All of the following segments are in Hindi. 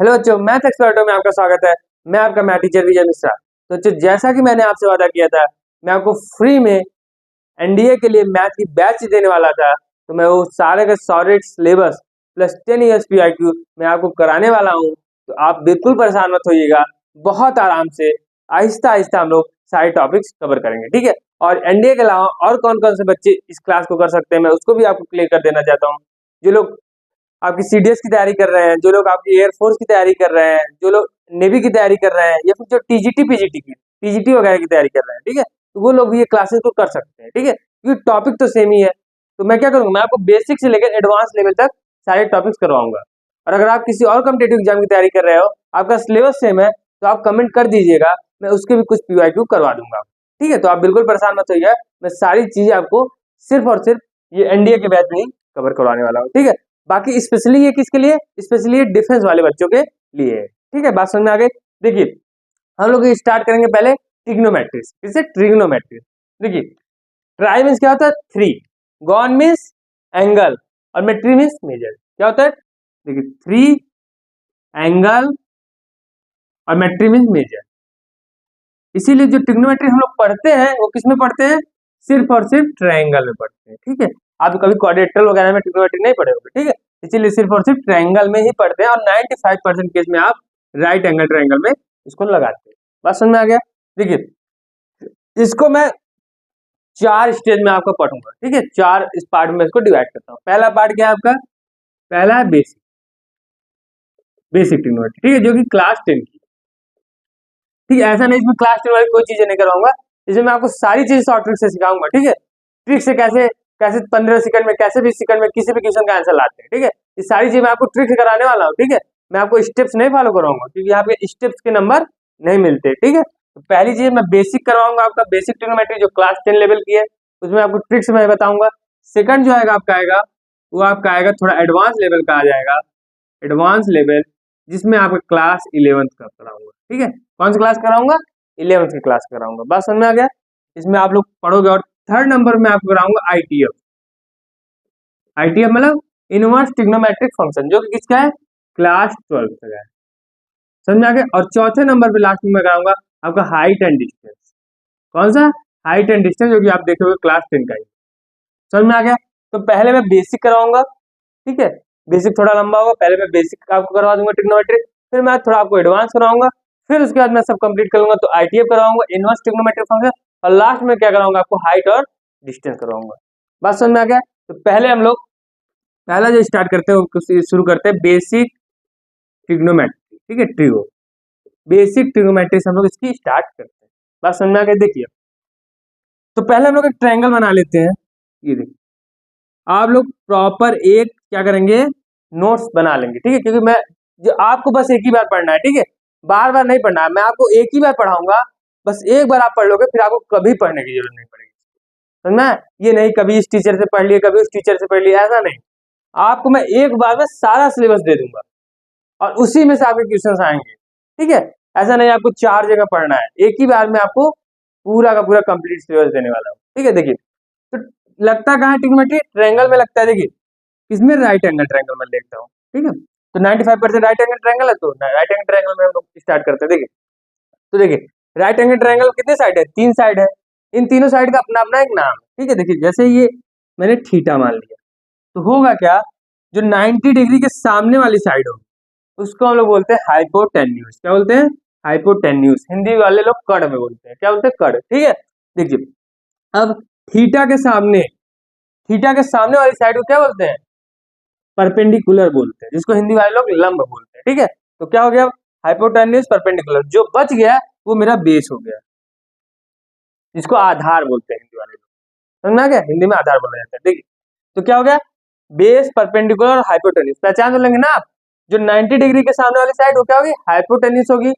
हेलो बच्चों, मैथ एक्सपर्टों में आपका स्वागत है। मैं आपका मैथ टीचर विजय मिश्रा। तो बच्चों, जैसा कि मैंने आपसे वादा किया था, मैं आपको फ्री में एनडीए के लिए मैथ की बैच देने वाला था। तो मैं वो सारे के solid syllabus plus 10 years PIQ मैं आपको कराने वाला हूँ। तो आप बिल्कुल परेशान मत होइएगा, बहुत आराम से आहिस्ता आहिस्ता हम लोग सारे टॉपिक्स कवर करेंगे, ठीक है। और एनडीए के अलावा और कौन कौन से बच्चे इस क्लास को कर सकते हैं, मैं उसको भी आपको क्लियर कर देना चाहता हूँ। जो लोग आपकी सीडीएस की तैयारी कर रहे हैं, जो लोग आपकी एयरफोर्स की तैयारी कर रहे हैं, जो लोग नेवी की तैयारी कर रहे हैं, या फिर जो टीजीटी पीजीटी की पीजीटी वगैरह की तैयारी कर रहे हैं, ठीक है, तो वो लोग भी ये क्लासेस को कर सकते हैं, ठीक है, क्योंकि टॉपिक तो सेम ही है। तो मैं क्या करूंगा, मैं आपको बेसिक से लेकर एडवांस लेवल तक सारे टॉपिक्स करवाऊंगा। और अगर आप किसी और कॉम्पिटेटिव एग्जाम की तैयारी कर रहे हो, आपका सिलेबस सेम है, तो आप कमेंट कर दीजिएगा, मैं उसके भी कुछ पीवाईक्यू करवा दूंगा, ठीक है। तो आप बिल्कुल परेशान मत होइए, मैं सारी चीजें आपको सिर्फ और सिर्फ ये एनडीए के बैच में ही कवर करवाने वाला हूँ, ठीक है। बाकी स्पेशली ये किसके लिए, स्पेशली ये डिफेंस वाले बच्चों के लिए है, ठीक है। बात समझ में आ गई। देखिए, हम लोग स्टार्ट करेंगे पहले ट्रिग्नोमेट्रिक्स। किससे? ट्रिग्नोमेट्रिक्स। देखिए, ट्राई मीन्स क्या होता है? थ्री, गॉन मीन्स एंगल, और मेट्री मीन्स मेजर। क्या होता है? देखिए, थ्री, एंगल और मेट्री मीन्स मेजर। इसीलिए जो ट्रिग्नोमेट्री हम लोग पढ़ते हैं वो किस में पढ़ते हैं? सिर्फ और सिर्फ ट्रायंगल में पढ़ते हैं, ठीक है। आप कभी क्वाड्रेट्रल वगैरह में ट्रिग्नोमेट्री नहीं पढ़े होंगे, ठीक है। इसीलिए सिर्फ और सिर्फ ट्रायंगल में ही पढ़ते हैं, और 95% केस में आप राइट एंगल ट्रायंगल में इसको लगाते हैं। बात समझ में आ गया? देखिए, इसको मैं 4 स्टेज में आपको पढ़ूंगा, ठीक है। 4 इस पार्ट में इसको डिवाइड करता हूँ। पहला पार्ट क्या है आपका? पहला है बेसिक, बेसिक ट्रिग्नोमेट्री, ठीक है, जो कि क्लास 10 की, ठीक है। ऐसा नहीं इसमें क्लास 10 वाली कोई चीजें नहीं करवाऊंगा, इसमें मैं आपको सारी चीजें शॉर्ट ट्रिक से सिखाऊंगा, ठीक है। ट्रिक से कैसे कैसे 15 सेकंड में, कैसे 20 सेकंड में किसी भी क्वेश्चन का आंसर लाते हैं, ठीक है। ये सारी चीजें मैं आपको ट्रिक से कराने वाला हूँ, ठीक है। मैं आपको स्टेप्स नहीं फॉलो कराऊंगा, क्योंकि यहाँ पे स्टेप्स के नंबर नहीं मिलते, ठीक है। तो पहली चीज मैं बेसिक करवाऊंगा, आपका बेसिक ट्रिग्नोमेट्री जो क्लास 10 लेवल की है, उसमें आपको ट्रिक्स मैं बताऊंगा। सेकंड जो आएगा आपका आएगा, वो आपका आएगा थोड़ा एडवांस लेवल का आ जाएगा, एडवांस लेवल, जिसमें आपका क्लास 11th का कराऊंगा, ठीक है। कौन सी क्लास कराऊंगा? 11th की क्लास कराऊंगा। बात समझ में आ गया? इसमें आप लोग पढ़ोगे। और थर्ड नंबर में आपको कराऊंगा आईटीएफ। आईटीएफ मतलब इनवर्स ट्रिग्नोमेट्रिक फंक्शन, जो कि किसका है? क्लास 12th का है। समझ में आ गया? और चौथे नंबर पे लास्ट में मैं कराऊंगा आपका हाइट एंड डिस्टेंस। कौन सा? हाइट एंड डिस्टेंस, जो कि आप देखोगे क्लास 10 का ही। समझ में आ गया? तो पहले मैं बेसिक कराऊंगा, ठीक है। बेसिक थोड़ा लंबा होगा, पहले मैं बेसिक आपको करवा दूंगा ट्रिग्नोमेट्री, फिर मैं थोड़ा आपको एडवांस कराऊंगा, फिर उसके बाद मैं सब कंप्लीट करूंगा तो आईटीएफ कराऊंगा, इनवर्स ट्रिग्नोमेट्रिक फंक्शन, और लास्ट में क्या कराऊंगा? आपको हाइट और डिस्टेंस कराऊंगा। बात समझ में आ गया? तो पहले हम लोग पहला जो स्टार्ट करते हैं शुरू करते हैं बेसिक ट्रिग्नोमेट्री, ठीक है। ट्रिगो बेसिक ट्रिग्नोमेट्री से हम लोग इसकी स्टार्ट करते हैं। बात समझ में आ गया? देखिए, तो पहले हम लोग एक ट्रायंगल बना लेते हैं। ये देखिए, आप लोग प्रॉपर एक क्या करेंगे? नोट्स बना लेंगे, ठीक है, क्योंकि मैं जो आपको बस एक ही बार पढ़ना है, ठीक है, बार बार नहीं पढ़ना है। मैं आपको एक ही बार पढ़ाऊंगा, बस एक बार आप पढ़ लोगे, फिर आपको कभी पढ़ने की जरूरत नहीं पड़ेगी, समझना है? ये नहीं कभी इस टीचर से पढ़ लिए, कभी उस टीचर से पढ़ लिया, ऐसा नहीं। आपको मैं एक बार में सारा सिलेबस दे दूंगा, और उसी में से आपके क्वेश्चन आएंगे, ठीक है। ऐसा नहीं आपको 4 जगह पढ़ना है, एक ही बार में आपको पूरा का पूरा कंप्लीट सिलेबस देने वाला हूँ, ठीक है। देखिए, तो लगता कहाँ है ट्रिग्नोमेट्री? ट्रायंगल में लगता है। देखिए, किसमें? राइट एंगल ट्रायंगल में देखता हूँ, ठीक है। तो 95% राइट एंगल ट्रायंगल है, तो राइट एंगल ट्रायंगल में हम लोग स्टार्ट करते हैं। देखिए, तो देखिए, राइट एंगल ट्रायंगल कितने साइड है? 3 साइड है। इन तीनों साइड का अपना अपना एक नाम है, ठीक है। देखिए, जैसे ये मैंने थीटा मान लिया, तो होगा क्या? जो 90 डिग्री के सामने वाली साइड होगी, उसको हम लोग बोलते हैं हाइपोटेन्यूज। क्या बोलते हैं? हाइपोटेन्यूज। हिंदी वाले लोग कड़ में बोलते हैं। क्या बोलते हैं? कड़, ठीक है। देखिए, अब थीटा के सामने वाली साइड को क्या बोलते हैं? परपेंडिकुलर बोलते हैं, जिसको हिंदी वाले लोग लंब बोलते हैं, ठीक है। तो क्या हो गया? Hypotenuse perpendicular. जो बच गया वो मेरा बेस हो गया, जिसको आधार बोलते हैं हिंदी वाले लोग। समझ में आ गया? हिंदी में आधार बोला जाता है। देखिए, तो क्या हो गया? बेस, परपेंडिकुलर और हाइपोटेन्यूज पहचान तो लेंगे ना आप। जो 90 डिग्री के सामने वाली साइड वो क्या होगी? हाइपोटेन्यूज होगी।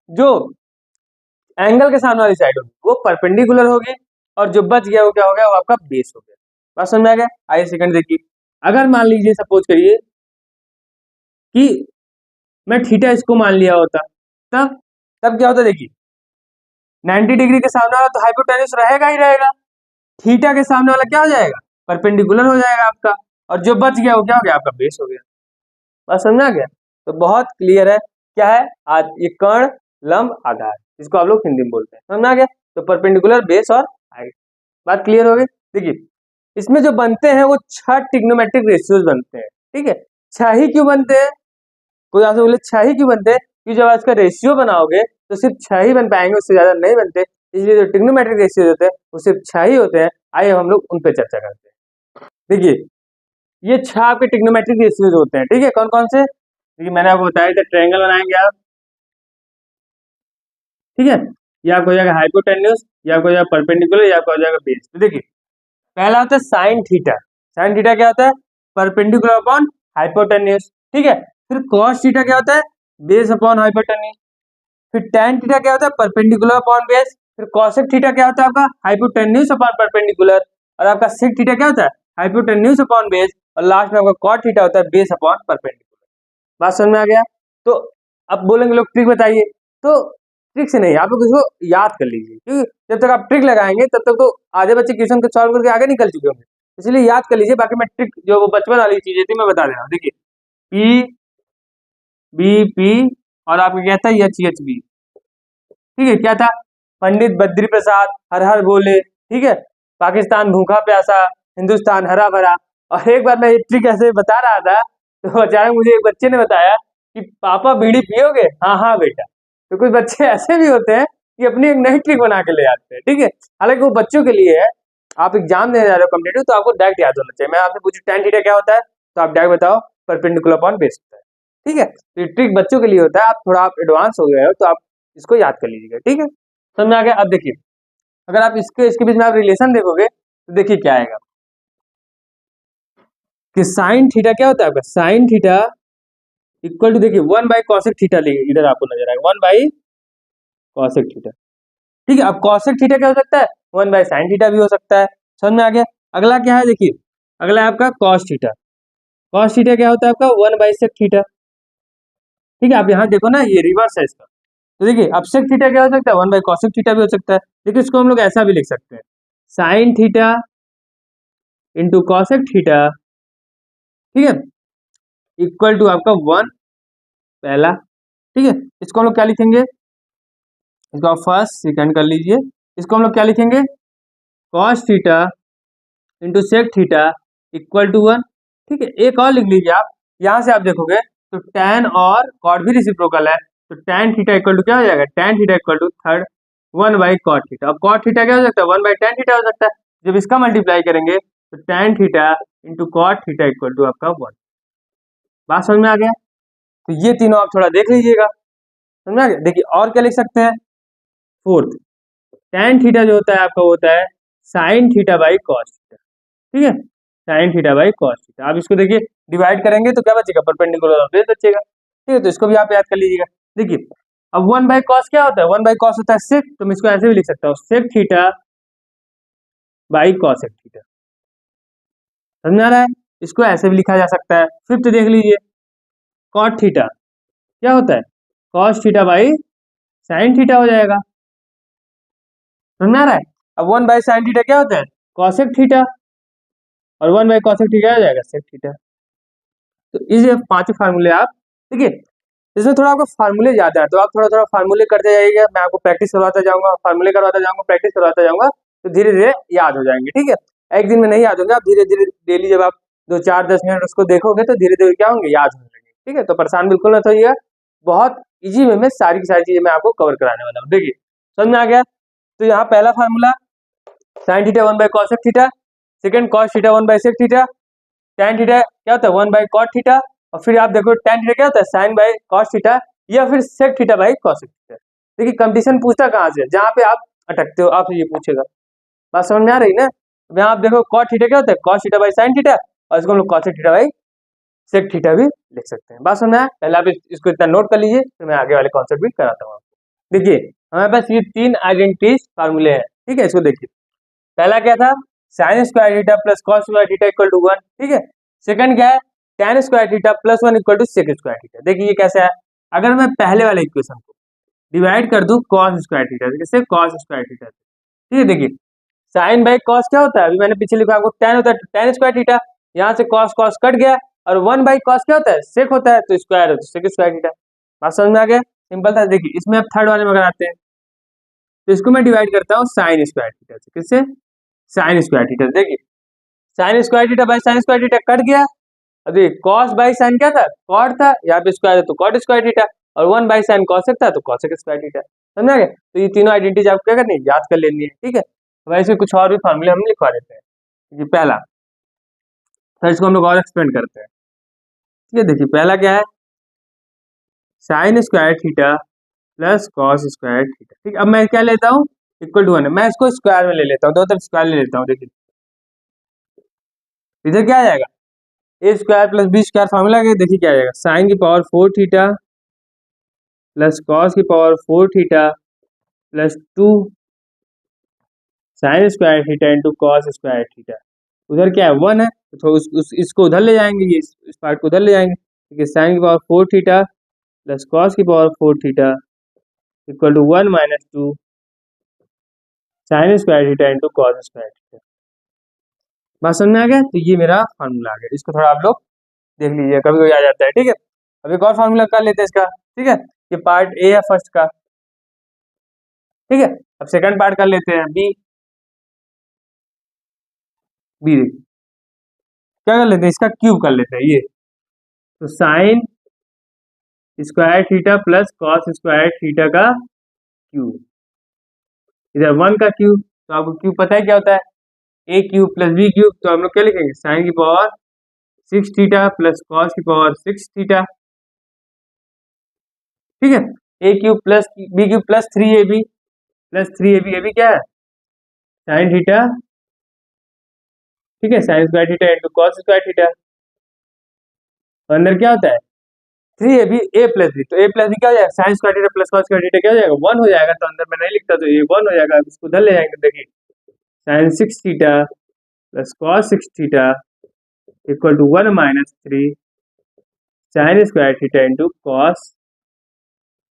जो एंगल के सामने वाली साइड होगी वो परपेंडिकुलर होगी, और जो बच गया वो क्या हो गया? वो आपका बेस हो गया। बात समझ में आ गया? आइए सेकंड देखिए, अगर मान लीजिए सपोज करिए कि मैं थीटा इसको मान लिया होता, तब तब क्या होता? देखिए, 90 डिग्री के सामने वाला तो हाइपोटेन्यूज रहेगा ही रहेगा, थीटा के सामने वाला क्या हो जाएगा? परपेंडिकुलर हो जाएगा आपका, और जो बच गया वो क्या हो गया? आपका बेस हो गया। बात समझ में आ गया? तो बहुत क्लियर है क्या है आज ये कर्ण लंब आधार, इसको आप लोग हिंदी में बोलते हैं, समझ में आ गया। तो परपेंडिकुलर, बेस और हाइट, बात क्लियर हो गई। देखिए इसमें जो बनते हैं वो 6 ट्रिग्नोमेट्रिक रेशियोज बनते हैं, ठीक है। 6 ही क्यों बनते हैं, कोई आपसे बोले 6 ही क्यों बनते हैं, कि जब इसका रेशियो बनाओगे तो सिर्फ 6 ही बन पाएंगे, उससे ज्यादा नहीं बनते, इसलिए जो ट्रिग्नोमेट्रिक रेशियो होते हैं वो सिर्फ 6 ही होते हैं। आइए हम लोग उन पर चर्चा करते हैं। देखिए ये 6 आपके ट्रिग्नोमेट्रिक रेशियोज होते हैं, ठीक है। कौन कौन से, देखिए मैंने आपको बताया था, ट्रायंगल बनाएंगे आप, ठीक है। ये आपको हो जाएगा हाइपोटेन्यूज, ये आपको हो जाएगा परपेंडिकुलर, ये आपको हो जाएगा बेस। तो देखिए पहला होता है साइन थीटा। साइन थीटा क्या होता है, परपेंडिकुलर अपॉन हाइपोटेन्यूज, ठीक है। फिर कॉस थीटा क्या होता है, बेस अपॉन हाइपोटेन्यूज। फिर tan थीटा क्या होता है, परपेंडिकुलर अपॉन बेस। फिर cosec थीटा क्या होता है आपका, हाइपोटेन्यूज अपॉन परपेंडिकुलर। और आपका sec थीटा क्या होता है, हाइपोटेन्यूज अपॉन बेस। और लास्ट में आपका cot थीटा होता है बेस अपॉन परपेंडिकुलर। बात समझ में आ गया। तो अब बोलेंगे लोग ट्रिक बताइए, तो ट्रिक से नहीं, आप लोग इसको याद कर लीजिए, क्योंकि जब तक आप ट्रिक लगाएंगे तब तक तो आधे बच्चे क्वेश्चन को सॉल्व करके आगे निकल चुके होंगे, इसलिए याद कर लीजिए। बाकी मैं ट्रिक जो वो बचपन वाली चीजें थी मैं बता दे रहा हूँ। देखिए पी बी पी और आपका क्या था एच एच बी, ठीक है। क्या था, पंडित बद्री प्रसाद हर हर बोले, ठीक है। पाकिस्तान भूखा प्यासा, हिंदुस्तान हरा भरा। और एक बार मैं ये ट्रिक ऐसे बता रहा था तो अचानक मुझे एक बच्चे ने बताया कि पापा बीड़ी पियोगे, हाँ हाँ बेटा। तो कुछ बच्चे ऐसे भी होते हैं कि अपनी एक नई ट्रिक बना के ले आते हैं, ठीक है। हालांकि वो बच्चों के लिए है, आप एग्जाम देने जा रहे हो कॉम्पिटेटिव, तो आपको डायरेक्ट याद होना चाहिए। मैं आपसे पूछूं tan थीटा क्या होता है, तो आप डायरेक्ट बताओ परपेंडिकुलर अपॉन बेस होता है, ठीक है। तो ये ट्रिक बच्चों के लिए होता है, आप थोड़ा आप एडवांस हो गए हो तो आप इसको याद कर लीजिएगा, ठीक है। समझ में आ गया। अब देखिए अगर आप इसके बीच में आप रिलेशन देखोगे तो देखिए क्या आएगा कि साइन थीटा क्या होता है आपका, साइन थीटा इक्वल टू, देखिए 1/cosec थीटा, इधर आपको नजर आएगा 1/cosec थीटा, ठीक है। अब cosec थीटा क्या हो सकता है, 1/sin थीटा भी हो सकता है। समझ में आ गया। अगला क्या है, देखिए अगला है आपका cos थीटा। cos थीटा क्या होता है आपका 1/sec थीटा, ठीक है। आप यहाँ देखो ना ये रिवर्स है इसका, तो देखिए अब sec थीटा क्या हो सकता है, 1/cosec थीटा भी हो सकता है। देखिए इसको हम लोग ऐसा भी लिख सकते हैं, sine theta into cosec theta, ठीक है, इक्वल टू आपका 1 पहला, ठीक है। इसको हम लोग क्या लिखेंगे, इसको आप फर्स्ट सेकंड कर लीजिए। इसको हम लोग क्या लिखेंगे, cos theta into sec theta equal to 1, ठीक है। एक और लिख लीजिए आप, यहाँ से आप देखोगे तो tan और cot भी रेसिप्रोकल है, तो tan थीटा इक्वल टू क्या हो जाएगा, tan theta equal to third 1/cot theta. अब cot थीटा क्या हो सकता है, 1/tan थीटा हो सकता है। जब इसका मल्टीप्लाई करेंगे तो tan theta into cot theta equal to आपका 1। बात समझ में आ गया। तो ये तीनों आप थोड़ा देख लीजिएगा, समझ में आ गया। देखिए और क्या लिख सकते हैं, फोर्थ tan थीटा जो होता है आपका होता है sine theta by cos theta, ठीक है, sine theta by cos theta. आप इसको देखिए डिवाइड करेंगे तो क्या बचेगा, परपेंडिकुलर बेस बचेगा, ठीक है। तो इसको भी आप याद कर लीजिएगा। देखिए अब 1/cos क्या होता है, 1/cos होता है सेक, तो मैं इसको ऐसे भी लिख सकता हूँ, sec theta by cosec theta. समझ में आ रहा है। इसको ऐसे भी लिखा जा सकता है। फिफ्थ देख लीजिए, कॉट थीटा क्या होता है, cos theta by sine theta हो जाएगा। समझ में आ रहा है। अब 1/sin थीटा क्या होता है, कॉसेक थीटा, और 1/cosec थीटा हो जाएगा सेक थीटा। तो ये पांचों फार्मूले आप देखिए, इसमें थोड़ा आपको फार्मूले याद है तो आप थोड़ा थोड़ा फार्मूले करते जाइएगा, मैं आपको प्रैक्टिस करवाता जाऊंगा, फार्मूले करवाता जाऊंगा, प्रैक्टिस करवाता जाऊंगा, तो धीरे धीरे याद हो जाएंगे, ठीक है। एक दिन में नहीं याद होंगे, आप धीरे धीरे डेली जब आप 2 4 10 मिनट उसको देखोगे तो धीरे धीरे क्या होंगे, याद होने लगेंगे, ठीक है। तो परेशान बिल्कुल मत होइएगा, बहुत इजी वे में सारी की सारी चीजें मैं आपको कवर कराने वाला हूँ। देखिए समझ में आ गया। तो यहाँ पहला formula sine theta 1/cosec theta, second cos theta 1/sec theta, tan theta क्या होता है 1/cot थीटा, और फिर आप देखो tan थीटा क्या होता है साइन बाई cos थीटा, या फिर sec theta by cosec theta. देखिए कंपटीशन पूछता कहाँ से, जहाँ पे आप अटकते हो आपसे ये पूछेगा। बात समझ में आ रही ना। अब यहाँ आप देखो cot थीटा क्या होता है cos theta by sin theta, और इसको हम लोग cosec theta by sec theta भी लिख सकते हैं। बात समझ में आया। पहले आप इसको इतना नोट कर लीजिए, फिर मैं आगे वाले कॉन्सेप्ट भी कराता हूँ आपको। देखिए हमारे पास ये 3 आइडेंटिटीज फार्मूले हैं, ठीक है। इसको देखिए पहला क्या था, sine square theta plus cos square theta equal to 1, ठीक है। सेकंड क्या है, tan square theta plus 1 equal to sec square theta. देखिए ये कैसे है, अगर मैं पहले वाले इक्वेशन को डिवाइड कर दूं cos स्क्वायर थीटा से, cos स्क्वायर थीटा, ठीक है। देखिए साइन बाई cos क्या होता है, अभी मैंने पीछे लिखा आपको tan होता है, tan स्क्वायर थीटा, यहाँ से cos cos कट गया, और 1/cos क्या होता है, सेक होता है, तो स्क्वायर है तो सेक स्क्वायर थीटा। बात समझ में आ गया, सिंपल था। देखिए इसमें अब थर्ड वाले में अगर आते हैं तो इसको मैं डिवाइड करता हूँ साइन स्क्वायर थीटा से। किससे, साइन स्क्वायर थीटा। देखिए sign square theta by sine square theta cut गया। अब देखिए कॉस बाई साइन क्या था, कॉट था, यहाँ पे स्क्वायर है तो कॉट स्क्वायर थीटा, और 1/sin कॉसेक था तो कॉसेक स्क्वायर थीटा। समझ गए, तो ये तीनों आइडेंटिटीज आपको क्या करनी है, याद कर लेनी है। ठीक है, वैसे कुछ और भी फॉर्मूले हम लिखवा देते हैं। ये पहला, तो इसको हम लोग और एक्सपेंड करते हैं। ठीक है, देखिए पहला क्या है, sine square theta plus cos square theta. ठीक, अब मैं क्या लेता हूँ, इक्वल टू 1 है, मैं इसको स्क्वायर में ले लेता हूँ, दो तरफ स्क्वायर ले लेता हूँ। देखिए इधर क्या आ जाएगा, A square plus B square formula के, देखिए क्या आ जाएगा, साइन की पावर 4 थीटा प्लस कॉस की power 4 theta plus 2 sine square theta into cos square theta. उधर क्या है, 1 है, तो इसको उधर ले जाएंगे, ये इस पार्ट को उधर ले जाएंगे। ठीक है, साइन की पावर 4 थीटा प्लस कॉस की power 4 theta equal to 1 minus 2 sine square theta into cos square theta. बात समझ में आ गया, तो ये मेरा फार्मूला आ गया। इसको थोड़ा आप लोग देख लीजिए, कभी कभी आ जाता है। ठीक है, अब एक और फार्मूला कर लेते हैं इसका। ठीक है, ये पार्ट ए है फर्स्ट का। ठीक है, अब सेकंड पार्ट कर लेते हैं बी। बी देखिए क्या कर लेते हैं, इसका क्यूब कर लेते हैं ये, तो sign square theta plus cos square theta का क्यूब, इधर 1 का क्यूब, तो आपको क्यूब पता है क्या होता है, A cube plus B cube. तो हम लोग क्या लिखेंगे, साइन की पावर 6 थीटा प्लस कॉस की पावर 6 थीटा। ठीक है, A cube plus B cube plus 3ab plus 3ab, ab क्या है, साइन थीटा। ठीक है, sine square theta into cos square theta, तो अंदर क्या होता है 3ab a प्लस बी, तो a प्लस बी क्या हो जाएगा, sine square theta plus cos square theta क्या हो जाएगा, 1 हो जाएगा। तो अंदर मैं नहीं लिखता तो ये 1 हो जाएगा, इसको उधर ले जाएंगे। देखिए sine 6 theta plus cos 6 theta equal to 1 minus 3 sine square theta into cos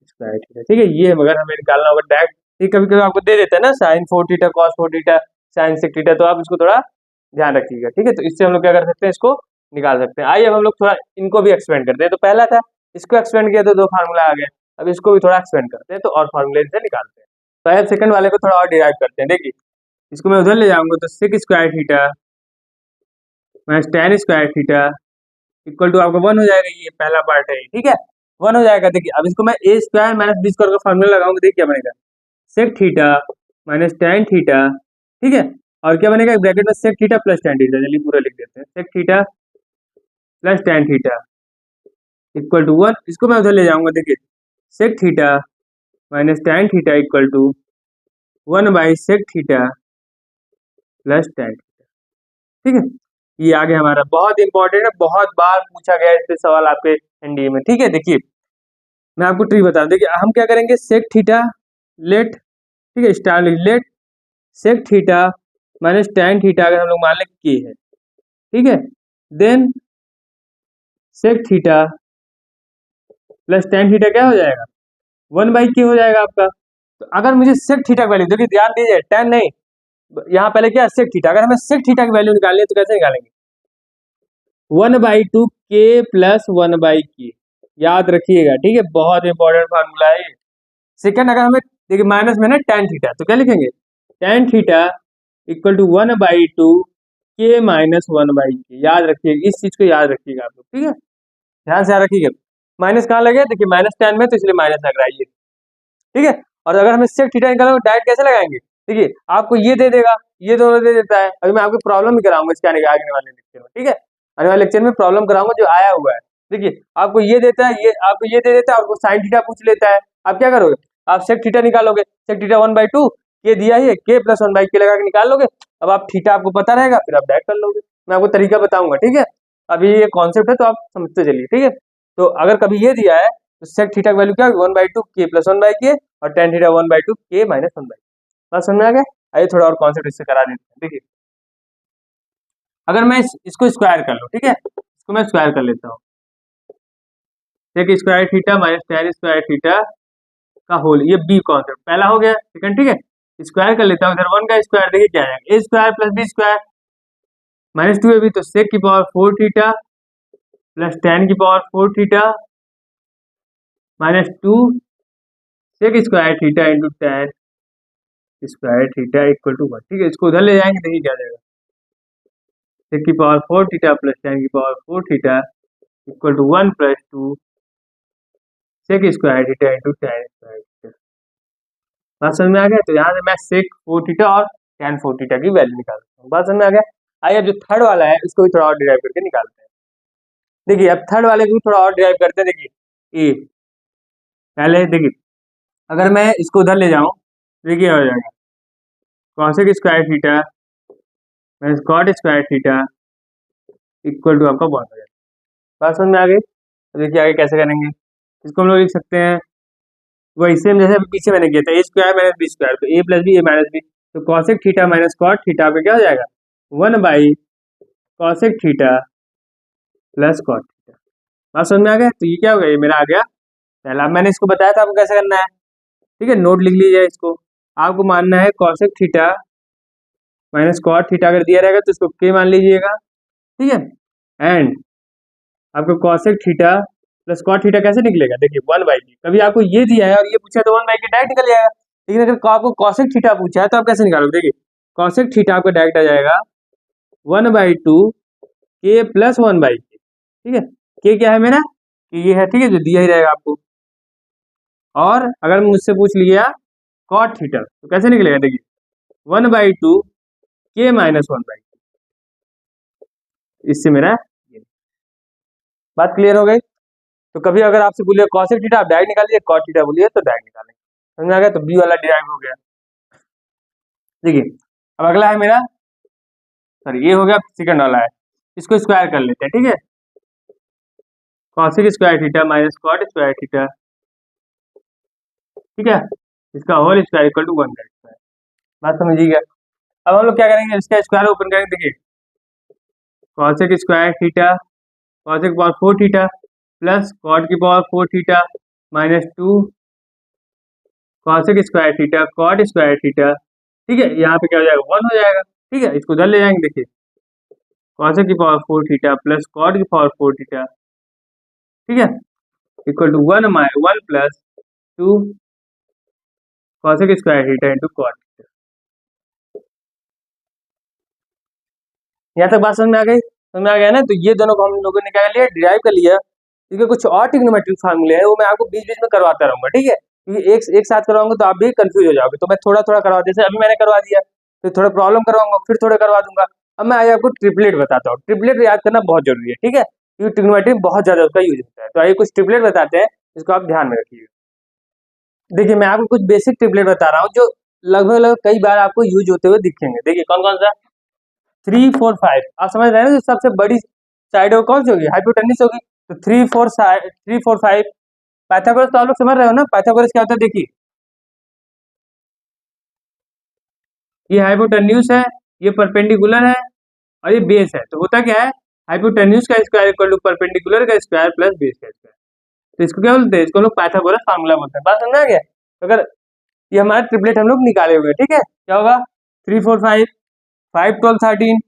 square theta. ठीक है, ये मगर हमें निकालना होगा डायरेक्ट। ठीक, कभी कभी आपको दे देता है ना sine 4 theta cos 4 theta sine 6 theta, तो आप इसको थोड़ा ध्यान रखिएगा। ठीक है, तो इससे हम लोग क्या कर सकते हैं, इसको निकाल सकते हैं। आइए अब हम लोग थोड़ा इनको भी एक्सपेंड करते हैं। तो पहला था, इसको एक्सपेंड किया तो 2 फार्मूला आ गया। अब इसको भी थोड़ा एक्सपेंड करते हैं, तो और फार्मूले से निकालते हैं। तो अब सेकंड वाले को थोड़ा और डिराइव करते हैं। देखिए इसको मैं उधर ले जाऊंगा, तो sec square theta minus tan square theta equal to आपका 1 हो जाएगा। ये पहला पार्ट है, ठीक है, 1 हो जाएगा। देखिए अब इसको मैं A square minus B square का फॉर्मूला लगाऊंगा, देखिए क्या बनेगा, sec theta minus tan theta. ठीक है, और क्या बनेगा, ब्रैकेट में sec theta plus tan theta, चलिए पूरा लिख देते हैं, sec theta plus tan theta equal to 1। इसको मैं उधर ले जाऊंगा, देखिए sec theta minus tan theta equal to 1/सेक थीटा प्लस टेन थीटा। ठीक है, ये आगे हमारा बहुत इंपॉर्टेंट है, बहुत बार पूछा गया है इस पे सवाल आपके एनडीए में। ठीक है, देखिए मैं आपको ट्रिक बता दूं, देखिए हम क्या करेंगे, सेक थीटा लेट, ठीक है, star let sec theta minus tan theta अगर हम लोग मान लें के है, ठीक है, then sec theta plus tan theta क्या हो जाएगा, 1/k हो जाएगा आपका। तो अगर मुझे सेक थीटा की वैल्यू, देखिए ध्यान दीजिए, टेन नहीं, यहाँ पहले क्या सेक थीटा, अगर हमें सेक थीटा की वैल्यू निकालनी है तो कैसे निकालेंगे, 1/2 के प्लस 1/k, याद रखिएगा। ठीक है, बहुत इंपॉर्टेंट फार्मूला है ये। सेकंड, अगर हमें देखिए माइनस में ना टेन थीटा, तो क्या लिखेंगे, टेन थीटा इक्वल टू 1/2 के माइनस 1/k, याद रखिएगा, इस चीज को याद रखिएगा आप लोग। ठीक है, ध्यान से याद रखिएगा। माइनस कहाँ लगे, देखिए माइनस टेन में, तो इसलिए माइनस लग रहा है ये। ठीक है, और अगर हमें सेक थीटा निकालना डायरेक्ट कैसे लगाएंगे, देखिए आपको ये दे देगा, ये दोनों दे देता है। अभी मैं आपको प्रॉब्लम भी कराऊंगा इसके आने वाले लेक्चर में। ठीक है, आने वाले लेक्चर में प्रॉब्लम कराऊंगा जो आया हुआ है। देखिए आपको ये देता है, ये आपको ये दे देता है, आपको साइन थीटा पूछ लेता है, आप क्या करोगे, आप सेक थीटा निकालोगे, सेक थीटा 1/2 के दिया ही है, के प्लस 1/k लगा के निकाल लोगे। अब आप थीटा आपको पता रहेगा, फिर आप डायरेक्ट कर लोगे। मैं आपको तरीका बताऊंगा। ठीक है, अभी ये कॉन्सेप्ट है तो आप समझते चलिए। ठीक है, तो अगर कभी ये दिया है तो सेक थीटा की वैल्यू क्या होगी, 1/2 के प्लस 1/k, और टेन थीटा 1/2 के माइनस 1/k। बात समझ में आ गया। आइए थोड़ा और कॉन्सेप्ट इससे करा देते हैं। देखिए अगर मैं इसको स्क्वायर कर लूँ, ठीक है, इसको मैं स्क्वायर कर लेता हूँ, sec square theta minus tan square theta का होल, ये बी कॉन्सेप्ट पहला हो गया। सेकंड, ठीक है, स्क्वायर कर लेता हूँ, इधर 1 का स्क्वायर, देखिए क्या आएगा, A square plus B square minus 2ab, तो सेक की पावर 4 थीटा प्लस टेन की power 4 theta minus 2 sec square theta into tan square theta equal to 1। ठीक है, इसको उधर ले जाएंगे, देखिए क्या जाएगा। सेक की पावर 4 थीटा प्लस टेन की power 4 theta equal to 1 plus 2 sec square theta into tan square theta. बात समझ में आ गया। तो यहाँ से मैं सेक 4 थीटा और टेन 4 थीटा की वैल्यू निकाल सकता हूँ। बात समझ में आ गया। आइए अब जो थर्ड वाला है इसको भी थोड़ा और डिराइव करके निकालते हैं। देखिए अब थर्ड वाले को भी थोड़ा और डिराइव करते हैं। देखिए ए पहले देखिए, अगर मैं इसको उधर ले जाऊं देखिए हो जाएगा cosec square theta minus cot square theta equal to आपका 1 हो जाएगा। बात समझ में आ गई। तो देखिए आगे कैसे करेंगे, इसको हम लोग लिख सकते हैं वही सेम जैसे अभी पीछे मैंने किया था, A square minus B square, तो A plus B A minus B, तो cosec theta minus cot theta आपका क्या हो जाएगा 1 by cosec theta plus cot theta. बात समझ में आ गया। तो ये क्या हो गया, ये मेरा आ गया पहला। मैंने इसको बताया था आपको कैसे करना है, ठीक है, नोट लिख लीजिए इसको। आपको मानना है cosec theta minus cot theta अगर दिया रहेगा तो इसको के मान लीजिएगा, ठीक है। एंड आपको cosec theta plus cot theta कैसे निकलेगा, देखिए 1 बाई के। कभी आपको ये दिया है और ये पूछा तो 1 बाई के डायरेक्ट निकल जाएगा। लेकिन अगर आपको कॉसेक थीटा पूछा है तो आप कैसे निकालोगे, देखिए कॉसेक थीटा आपका डायरेक्ट आ जाएगा 1 बाई 2 के प्लस 1 बाई के, ठीक है। के क्या है मेरा, कि ये है, ठीक है, जो दिया ही रहेगा आपको। और अगर मुझसे पूछ लिया कॉट थीटा तो कैसे निकलेगा, देखिए 1 बाई 2 के माइनस 1 बाई, इससे मेरा ये बात क्लियर हो गई। तो कभी अगर आपसे बोलिए कॉसेक थीटा आप डायरेक्ट निकालिए, कॉट थीटा बोलिए तो डायरेक्ट निकालेंगे। समझ में आ गया। तो बी वाला डिराइव हो गया। देखिए अब अगला है मेरा, सॉरी ये हो गया सेकंड वाला है, इसको स्क्वायर कर लेते हैं, ठीक है। Cosec square theta minus cot square theta, ठीक है, इसका होल स्क्वायर इक्वल टू 1 का स्क्वायर। बात समझिएगा। अब हम लोग क्या करेंगे, इसका स्क्वायर ओपन करेंगे। देखिए cosec square theta cosec power 4 theta plus cot की power 4 theta minus 2 cosec square theta cot square theta, ठीक है, यहाँ पे क्या हो जाएगा 1 हो जाएगा, ठीक है। इसको उधर ले जाएंगे, देखिए कॉसेक की पावर 4 थीटा प्लस कॉट की पावर 4 थीटा, ठीक है, equal to 1 plus 2 cosec square theta into cot theta. यहाँ तक बात समझ में आ गई, समझ में आ गया ना। तो ये दोनों को हम लोगों ने क्या लिया, डिराइव कर लिया। ठीक है, कुछ और ट्रिग्नोमेट्रिक फार्मूले हैं वो मैं आपको बीच बीच में करवाता रहूंगा, ठीक है, क्योंकि एक साथ करवाऊंगा तो आप भी कंफ्यूज हो जाओगे। तो मैं थोड़ा थोड़ा करवा, जैसे अभी मैंने करवा दिया, फिर थोड़ा प्रॉब्लम करवाऊंगा, फिर थोड़े करवा दूंगा। अब मैं आज आपको ट्रिपलेट बताता हूँ। ट्रिपलेट याद करना बहुत जरूरी है, ठीक है, क्योंकि ट्रिग्नोमेट्री में बहुत ज्यादा उसका यूज होता है। तो आइए कुछ ट्रिपलेट बताते हैं, इसको आप ध्यान में रखिए। देखिए मैं आपको कुछ बेसिक ट्रिपलेट बता रहा हूँ जो लगभग कई बार आपको यूज होते हुए दिखेंगे। देखिए कौन कौन सा, 3 4 5, आप समझ रहे हैं ना, सबसे बड़ी साइड हो कौन सी होगी, हाइपोटेन्यूस होगी। तो 3 4 5 पाइथागोरस तो आप लोग समझ रहे हो ना, पाइथागोरस क्या होता है, देखिए ये हाइपोटेन्यूस है, ये परपेंडिकुलर है और ये बेस है। तो होता क्या है, हाइपोटेन्यूस का स्क्वायर इक्वल टू परपेंडिकुलर का स्क्वायर प्लस बेस का स्क्वायर। तो इसको क्या बोलते हैं, इसको हम लोग पाइथागोरस फार्मूला बोलते हैं। बात समझ में आ गया। तो अगर ये हमारा ट्रिपलेट हम लोग निकाले हुए, ठीक है, क्या होगा 3 4 5 5 12 13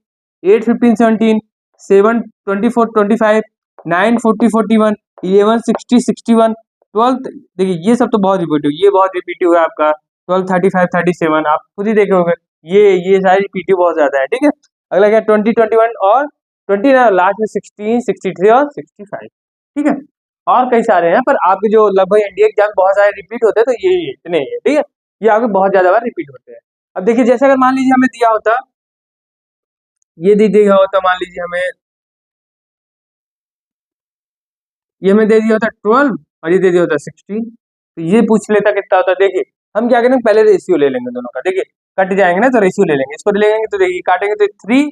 8 15 17 7 24 25 9 40 41 11 60 61 12। देखिए ये सब तो बहुत रिपीटिव, ये बहुत रिपीटिव है आपका 12 35 37, आप खुद ही देखे होंगे, ये सारी रिपीटिव बहुत ज्यादा है, ठीक है। अगला क्या 20 21 और 20 ना, लास्ट में 16 63 और 65, ठीक है। और कई सारे हैं, पर आपके जो लगभग एनडीए एग्जाम बहुत सारे रिपीट होते हैं, तो ये इतने ही है, ठीक है, ये आपके बहुत ज्यादा बार रिपीट होते हैं। अब देखिए जैसे अगर मान लीजिए हमें दिया होता, ये दे दिया होता, मान लीजिए हमें ये हमें दे दिया होता 12 और ये दे दिया होता 16, तो ये पूछ लेता कितना होता। देखिए हम क्या करेंगे, पहले रेशियो ले लेंगे दोनों का, देखिए कट जाएंगे ना तो रेशियो ले लेंगे, इसको ले लेंगे तो देखिए काटेंगे तो 3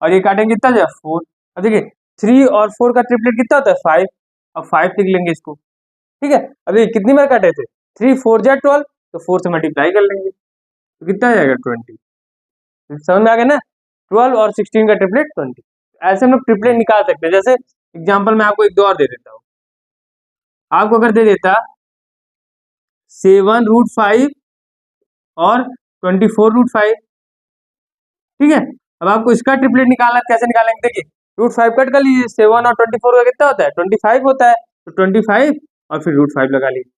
और ये काटेंगे कितना जो 4। अब देखिए 3 और 4 का ट्रिपलेट कितना होता है 5, अब 5 लिख लेंगे इसको, ठीक है। अभी कितनी बार काटे थे, 3 4 जा 12, तो 4 से मल्टीप्लाई कर लेंगे तो कितना आ जाएगा 20। समझ में आ गया ना, 12 और 16 का ट्रिपलेट 20। ऐसे हम लोग ट्रिपलेट निकाल सकते हैं। जैसे एग्जाम्पल मैं आपको एक दो और दे देता हूँ, आपको अगर दे देता 7√5 और 24√5, ठीक है। अब आपको इसका ट्रिपलेट निकालना, कैसे निकालेंगे, देखिए रूट 5 कट कर लीजिए, 7 और 24 का कितना होता है, 25 होता है, तो 25 और फिर रूट 5 लगा लीजिए।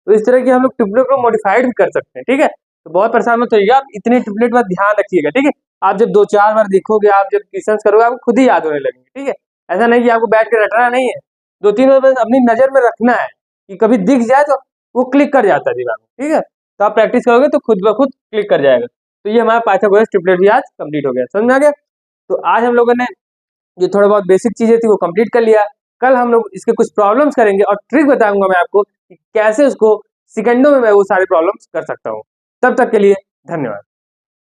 तो इस तरह की हम लोग ट्रिपलेट को मॉडिफाइड भी कर सकते हैं, ठीक है। तो बहुत परेशान मत होइएगा, आप इतने ट्रिपलेट पर ध्यान रखिएगा, ठीक है। आप जब 2-4 बार देखोगे, आप जब क्वेश्चन करोगे, आपको खुद ही याद होने लगेंगे, ठीक है। ऐसा नहीं कि आपको बैठ के रटना नहीं है, 2-3 बार बस अपनी नजर में रखना है कि कभी दिख जाए तो वो क्लिक कर जाता है दिमाग में, ठीक है। तो आप प्रैक्टिस करोगे तो खुद ब खुद क्लिक कर जाएगा। तो ये हमारा पाइथागोरस ट्रिपलेट भी आज कंप्लीट हो गया, समझ में आ गया। तो आज हम लोगों ने जो थोड़ा बहुत बेसिक चीजें थी वो कंप्लीट कर लिया। कल हम लोग इसके कुछ प्रॉब्लम्स करेंगे और ट्रिक बताऊंगा मैं आपको कि कैसे उसको सेकंडों में मैं वो सारे प्रॉब्लम्स कर सकता हूँ। तब तक के लिए धन्यवाद।